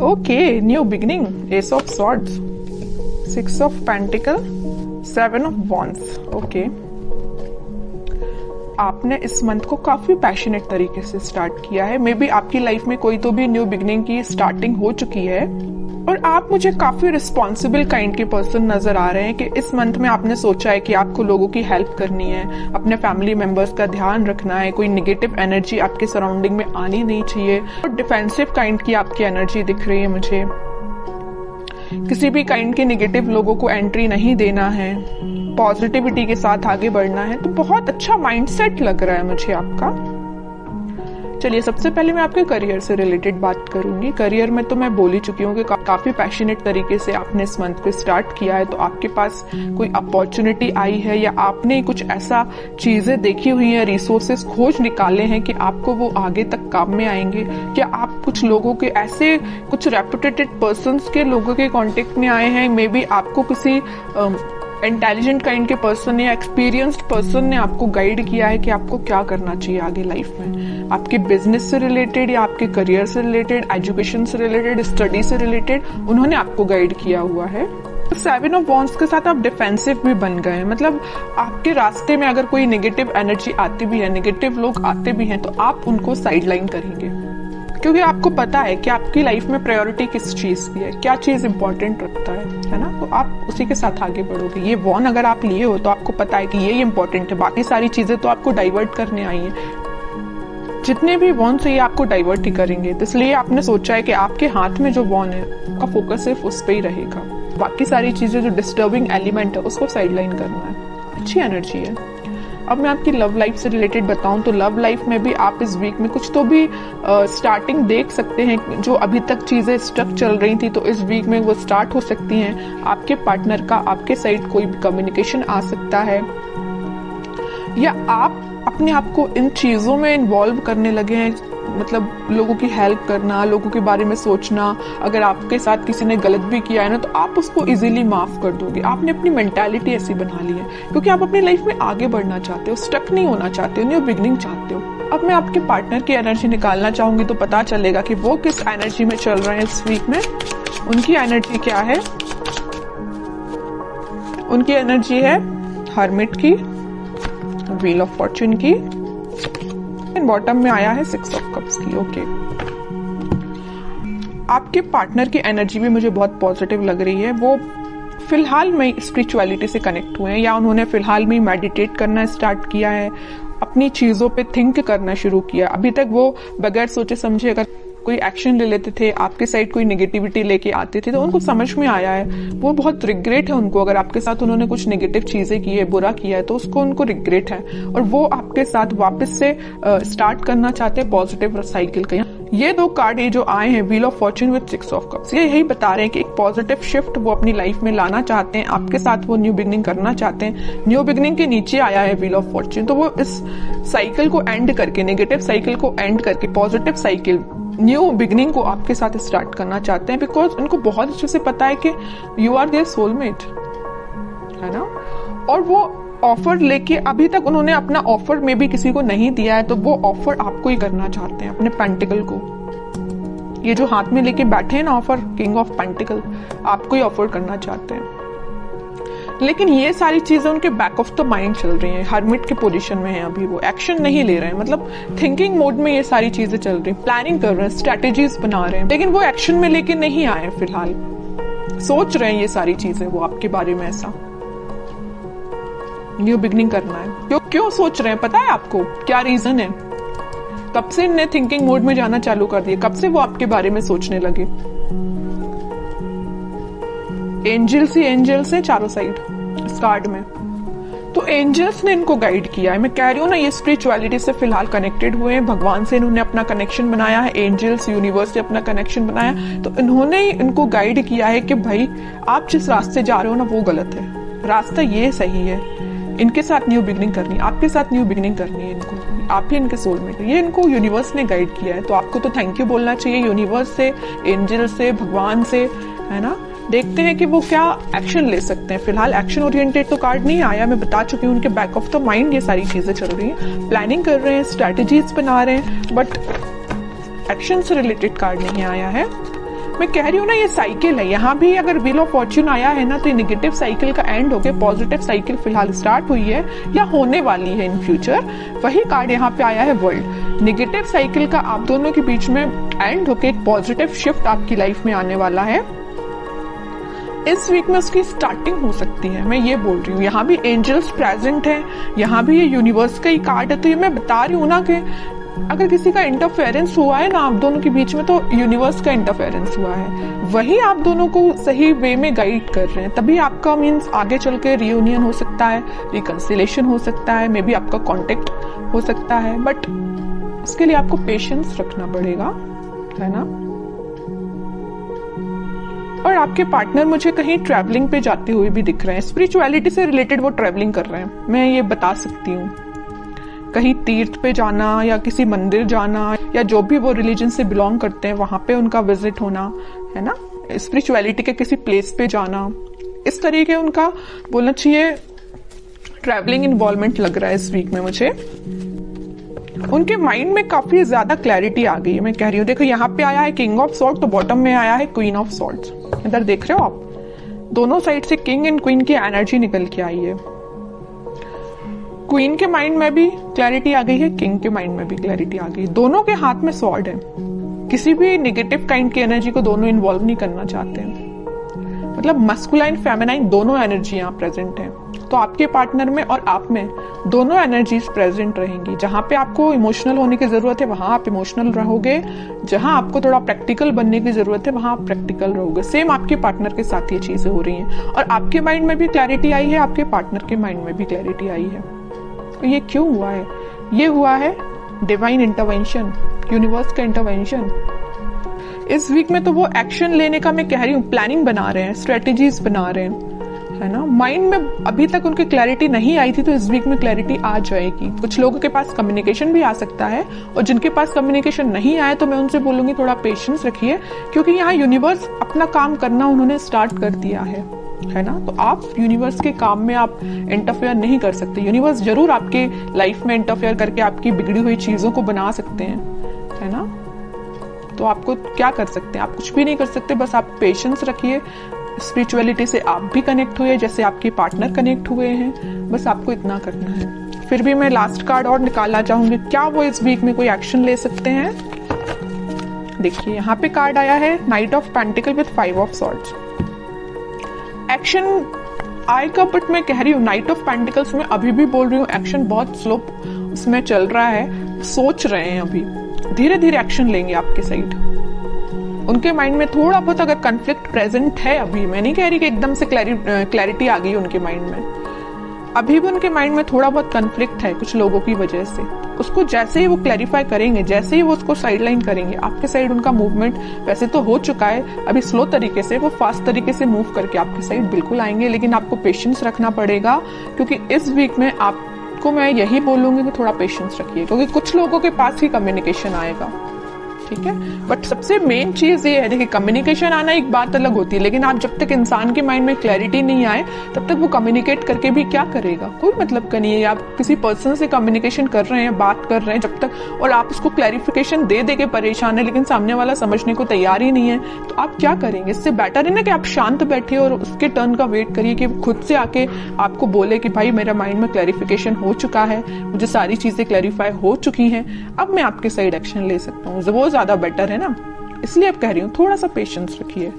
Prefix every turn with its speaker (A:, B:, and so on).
A: Okay, new beginning, S of swords, 6 of pentacle, 7 of wands. Okay, आपने इस month को काफी पैशनेट तरीके से स्टार्ट किया है। मे बी आपकी लाइफ में कोई तो भी न्यू बिगिनिंग की स्टार्टिंग हो चुकी है और आप मुझे काफी रिस्पॉन्सिबल काइंड के पर्सन नजर आ रहे हैं कि इस मंथ में आपने सोचा है कि आपको लोगों की हेल्प करनी है, अपने फैमिली मेंबर्स का ध्यान रखना है, कोई निगेटिव एनर्जी आपके सराउंडिंग में आनी नहीं चाहिए और डिफेंसिव काइंड की आपकी एनर्जी दिख रही है मुझे। किसी भी काइंड के नेगेटिव लोगों को एंट्री नहीं देना है, पॉजिटिविटी के साथ आगे बढ़ना है। तो बहुत अच्छा माइंडसेट लग रहा है मुझे आपका। चलिए, सबसे पहले मैं आपके करियर से रिलेटेड बात करूंगी। करियर में तो मैं बोल ही चुकी हूँ कि काफी पैशनेट तरीके से आपने इस मंथ को स्टार्ट किया है। तो आपके पास कोई अपॉर्चुनिटी आई है या आपने कुछ ऐसा चीजें देखी हुई है, रिसोर्सेस खोज निकाले हैं कि आपको वो आगे तक काम में आएंगे। क्या आप कुछ लोगों के ऐसे कुछ रेपुटेटेड पर्संस के लोगों के कांटेक्ट में आए हैं? मे बी आपको किसी इंटेलिजेंट काइंड के पर्सन या एक्सपीरियंस्ड पर्सन ने आपको गाइड किया है कि आपको क्या करना चाहिए आगे लाइफ में। आपके बिजनेस से रिलेटेड या आपके करियर से रिलेटेड, एजुकेशन से रिलेटेड, स्टडी से रिलेटेड उन्होंने आपको गाइड किया हुआ है। 7 ऑफ वॉन्ड्स के साथ आप डिफेंसिव भी बन गए। मतलब आपके रास्ते में अगर कोई नेगेटिव एनर्जी आती भी है, नेगेटिव लोग आते भी हैं, तो आप उनको साइडलाइन करेंगे क्योंकि आपको पता है कि आपकी लाइफ में प्रायोरिटी किस चीज की है, क्या चीज इंपॉर्टेंट रखता है ना। तो आप उसी के साथ आगे बढ़ोगे। ये वॉन अगर आप लिए हो तो आपको पता है कि ये इंपॉर्टेंट है, बाकी सारी चीजें तो आपको डाइवर्ट करने आई हैं। जितने भी वॉन से ये आपको डाइवर्ट ही करेंगे, तो इसलिए आपने सोचा है कि आपके हाथ में जो वॉन है उसका फोकस सिर्फ उस पर ही रहेगा। बाकी सारी चीजें जो डिस्टर्बिंग एलिमेंट है उसको साइडलाइन करना है। अच्छी एनर्जी है। अब मैं आपकी लव लाइफ से रिलेटेड बताऊं तो लव लाइफ में भी आप इस वीक में कुछ तो भी स्टार्टिंग देख सकते हैं। जो अभी तक चीजें स्टक चल रही थी तो इस वीक में वो स्टार्ट हो सकती हैं। आपके पार्टनर का आपके साइड कोई भी कम्युनिकेशन आ सकता है या आप अपने आप को इन चीजों में इन्वॉल्व करने लगे हैं। मतलब लोगों की हेल्प करना, लोगों के बारे में सोचना। अगर आपके साथ किसी ने गलत भी किया है ना, तो आप उसको इजीली माफ कर दोगे। आपने अपनी मेंटालिटी ऐसी बना ली है क्योंकि आप अपनी लाइफ में आगे बढ़ना चाहते हो, स्टक नहीं होना चाहते हो, न्यू बिगिनिंग चाहते हो। अब मैं आपके पार्टनर की एनर्जी निकालना चाहूंगी तो पता चलेगा कि वो किस एनर्जी में चल रहे हैं इस वीक में। उनकी एनर्जी क्या है? उनकी एनर्जी है हर्मिट की, व्हील ऑफ फॉर्च्यून की, बॉटम में आया है 6 ऑफ कप्स की। ओके, आपके पार्टनर की एनर्जी भी मुझे बहुत पॉजिटिव लग रही है। वो फिलहाल में स्पिरिचुअलिटी से कनेक्ट हुए हैं या उन्होंने फिलहाल में मेडिटेट करना स्टार्ट किया है, अपनी चीजों पे थिंक करना शुरू किया। अभी तक वो बगैर सोचे समझे अगर कोई एक्शन ले लेते थे, आपके साइड कोई नेगेटिविटी लेके आते थे, तो उनको समझ में आया है। वो बहुत रिग्रेट है उनको, अगर आपके साथ उन्होंने कुछ नेगेटिव चीजें की है, बुरा किया है, तो उसको उनको रिग्रेट है और वो आपके साथ वापस से स्टार्ट करना चाहते हैं पॉजिटिव साइकिल का। ये 2 कार्ड ये जो आए हैं, wheel of Fortune with 6 of cups, ये यही बता रहे हैं कि एक पॉजिटिव शिफ्ट वो अपनी लाइफ में लाना चाहते हैं। आपके साथ वो न्यू बिगिनिंग करना चाहते हैं। न्यू बिगिनिंग के नीचे आया है व्हील ऑफ फॉर्च्यून, तो वो इस साइकिल को एंड करके, नेगेटिव साइकिल को एंड करके पॉजिटिव साइकिल, न्यू बिगिनिंग को आपके साथ स्टार्ट करना चाहते हैं। बिकॉज उनको बहुत अच्छे से पता है कि यू आर देयर सोलमेट, है ना। और वो ऑफर लेके, अभी तक उन्होंने अपना ऑफर में भी किसी को नहीं दिया है, तो वो ऑफर आपको ही करना चाहते हैं, अपने पेंटिकल को। ये जो हाथ में लेके बैठे हैं ना ऑफर, किंग ऑफ पेंटिकल, आपको ही ऑफर करना चाहते हैं। लेकिन ये सारी चीजें उनके बैक ऑफ द माइंड चल रही हैं। हर्मिट के पोजीशन में है अभी, वो एक्शन नहीं ले रहे हैं। मतलब थिंकिंग मोड में ये सारी चीजें चल रही हैं, प्लानिंग कर रहे हैं, स्ट्रेटेजीज बना रहे हैं, लेकिन वो एक्शन में लेके नहीं आए फिलहाल। सोच रहे हैं ये सारी चीजें वो आपके बारे में, ऐसा न्यू बिगिनिंग करना है। क्यों सोच रहे हैं पता है आपको? क्या रीजन है? कब से इन्हें थिंकिंग मोड में जाना चालू कर दिया? कब से वो आपके बारे में सोचने लगे? एंजल्स ही एंजल्स हैं चारों साइड इस कार्ड में। तो एंजल्स ने इनको गाइड किया है। मैं कह रही हूँ ना, ये स्पिरिचुअलिटी से फिलहाल कनेक्टेड हुए हैं, भगवान से इन्होंने अपना कनेक्शन बनाया है, एंजल्स यूनिवर्स से अपना कनेक्शन बनाया। तो इन्होंने इनको गाइड किया है कि भाई आप जिस रास्ते जा रहे हो ना वो गलत है, रास्ता ये सही है। इनके साथ न्यू बिगिनिंग करनी है, आपके साथ न्यू बिगिनिंग करनी है इनको, आप ही इनके सोलमेट है। ये इनको यूनिवर्स ने गाइड किया है, तो आपको तो थैंक यू बोलना चाहिए यूनिवर्स से, एंजल से, भगवान से, है ना। देखते हैं कि वो क्या एक्शन ले सकते हैं। फिलहाल एक्शन ओरिएंटेड तो कार्ड नहीं आया, मैं बता चुकी हूँ। उनके बैक ऑफ द माइंड ये सारी चीजें चल रही हैं, प्लानिंग कर रहे हैं, स्ट्रैटेजीज बना रहे हैं, बट एक्शन से रिलेटेड कार्ड नहीं आया है। मैं कह रही हूँ ना, ये साइकिल है। यहाँ भी अगर व्हील ऑफ फॉर्च्यून आया है ना, तो ये नेगेटिव साइकिल का एंड होके पॉजिटिव साइकिल फिलहाल स्टार्ट हुई है या होने वाली है इन फ्यूचर। वही कार्ड यहाँ पे आया है वर्ल्ड। नेगेटिव साइकिल का आप दोनों के बीच में एंड होके एक पॉजिटिव शिफ्ट आपकी लाइफ में आने वाला है। इस वीक में उसकी स्टार्टिंग हो सकती है, मैं ये बोल रही हूँ। यहाँ भी एंजल्स प्रेजेंट है, यहाँ भी ये यूनिवर्स का ही कार्ड है। तो ये मैं बता रही हूँ ना कि अगर किसी का इंटरफेरेंस हुआ है ना आप दोनों के बीच में, तो यूनिवर्स का इंटरफेरेंस हुआ है, वही आप दोनों को सही वे में गाइड कर रहे हैं। तभी आपका मीन्स आगे चल के रियूनियन हो सकता है, रिकंसिलेशन हो सकता है, मे बी आपका कॉन्टेक्ट हो सकता है। बट उसके लिए आपको पेशेंस रखना पड़ेगा, है ना। और आपके पार्टनर मुझे कहीं ट्रैवलिंग पे जाते हुए भी दिख रहे हैं। स्पिरिचुअलिटी से रिलेटेड वो ट्रैवलिंग कर रहे हैं, मैं ये बता सकती हूँ। कहीं तीर्थ पे जाना या किसी मंदिर जाना या जो भी वो रिलीजन से बिलोंग करते हैं वहां पे उनका विजिट होना, है ना। स्पिरिचुअलिटी के किसी प्लेस पे जाना, इस तरीके उनका बोलना चाहिए ट्रैवलिंग इन्वॉल्वमेंट लग रहा है इस वीक में मुझे। उनके माइंड में काफी ज्यादा क्लैरिटी आ गई है, मैं कह रही हूँ। देखो यहाँ पे आया है किंग ऑफ सॉर्ड, तो बॉटम में आया है क्वीन ऑफ सॉर्ड्स। इधर देख रहे हो आप, दोनों साइड से किंग एंड क्वीन की एनर्जी निकल के आई है। क्वीन के माइंड में भी क्लैरिटी आ गई है, किंग के माइंड में भी क्लैरिटी आ गई। दोनों के हाथ में स्वॉर्ड है। किसी भी नेगेटिव काइंड की एनर्जी को दोनों इन्वॉल्व नहीं करना चाहते हैं। मतलब मस्कुलाइन फेमिनाइन दोनों एनर्जी यहाँ प्रेजेंट है। तो आपके पार्टनर में और आप में दोनों एनर्जीज प्रेजेंट रहेंगी। जहां पे आपको इमोशनल होने की जरूरत है वहां आप इमोशनल रहोगे, जहां आपको थोड़ा प्रैक्टिकल बनने की जरूरत है वहां आप प्रैक्टिकल रहोगे। सेम आपके पार्टनर के साथ ये चीजें हो रही हैं। और आपके माइंड में भी क्लैरिटी आई है, आपके पार्टनर के माइंड में भी क्लैरिटी आई है। तो ये क्यों हुआ है? ये हुआ है डिवाइन इंटरवेंशन, यूनिवर्स का इंटरवेंशन। इस वीक में तो वो एक्शन लेने का मैं कह रही हूँ, प्लानिंग बना रहे हैं, स्ट्रेटेजीज बना रहे हैं, है ना। माइंड में अभी तक उनकी क्लैरिटी नहीं आई थी, तो इस वीक में क्लैरिटी आ जाएगी। कुछ लोगों के पास कम्युनिकेशन भी आ सकता है, और जिनके पास कम्युनिकेशन नहीं आया तो मैं उनसे बोलूंगी थोड़ा पेशेंस रखिए, क्योंकि यहाँ यूनिवर्स अपना काम करना उन्होंने स्टार्ट कर दिया है ना। तो आप यूनिवर्स के काम में आप इंटरफेयर नहीं कर सकते। यूनिवर्स जरूर आपके लाइफ में इंटरफेयर करके आपकी बिगड़ी हुई चीजों को बना सकते हैं, है ना। तो आपको क्या कर सकते हैं? आप कुछ भी नहीं कर सकते, बस आप पेशेंस रखिए। स्पिरिचुअलिटी से आप भी कनेक्ट हुए जैसे आपके पार्टनर कनेक्ट हुए हैं, बस आपको इतना करना है। फिर भी मैं लास्ट कार्ड और निकालना चाहूंगी, क्या वो इस वीक में कोई एक्शन ले सकते हैं। देखिए यहाँ पे कार्ड आया है night of pentacle with 5 of swords. Action आएगा, बट मैं कह रही हूँ नाइट ऑफ पेंटिकल्स में अभी भी बोल रही हूँ एक्शन बहुत स्लो उसमें चल रहा है। सोच रहे हैं, अभी धीरे धीरे एक्शन लेंगे आपके साइड। उनके माइंड में थोड़ा बहुत अगर कॉन्फ्लिक्ट प्रेजेंट है, अभी मैं नहीं कह रही कि एकदम से क्लैरिटी आ गई उनके माइंड में, अभी भी उनके माइंड में थोड़ा बहुत कॉन्फ्लिक्ट है कुछ लोगों की वजह से। उसको जैसे ही वो क्लैरिफाई करेंगे, जैसे ही वो उसको साइडलाइन करेंगे, आपके साइड उनका मूवमेंट वैसे तो हो चुका है, अभी स्लो तरीके से, वो फास्ट तरीके से मूव करके आपके साइड बिल्कुल आएंगे। लेकिन आपको पेशेंस रखना पड़ेगा, क्योंकि इस वीक में आपको मैं यही बोलूंगी कि थोड़ा पेशेंस रखिए, क्योंकि कुछ लोगों के पास ही कम्युनिकेशन आएगा, ठीक है। बट सबसे मेन चीज ये है, देखिए कम्युनिकेशन आना एक बात अलग होती है, लेकिन आप जब तक इंसान के माइंड में क्लैरिटी नहीं आए तब तक वो कम्युनिकेट करके भी क्या करेगा, कोई मतलब का नहीं है। आप किसी पर्सन से कम्युनिकेशन कर रहे हैं, बात कर रहे हैं जब तक, और आप उसको क्लैरिफिकेशन दे दे के परेशान है, लेकिन सामने वाला समझने को तैयार ही नहीं है, तो आप क्या करेंगे। इससे बेटर है ना कि आप शांत बैठिए और उसके टर्न का वेट करिए कि खुद से आके आपको बोले कि भाई मेरा माइंड में क्लैरिफिकेशन हो चुका है, मुझे सारी चीजें क्लैरिफाई हो चुकी हैं, अब मैं आपके साइड एक्शन ले सकता हूँ। वो ज्यादा बेटर है ना, इसलिए अब कह रही हूँ थोड़ा सा पेशेंस रखिए।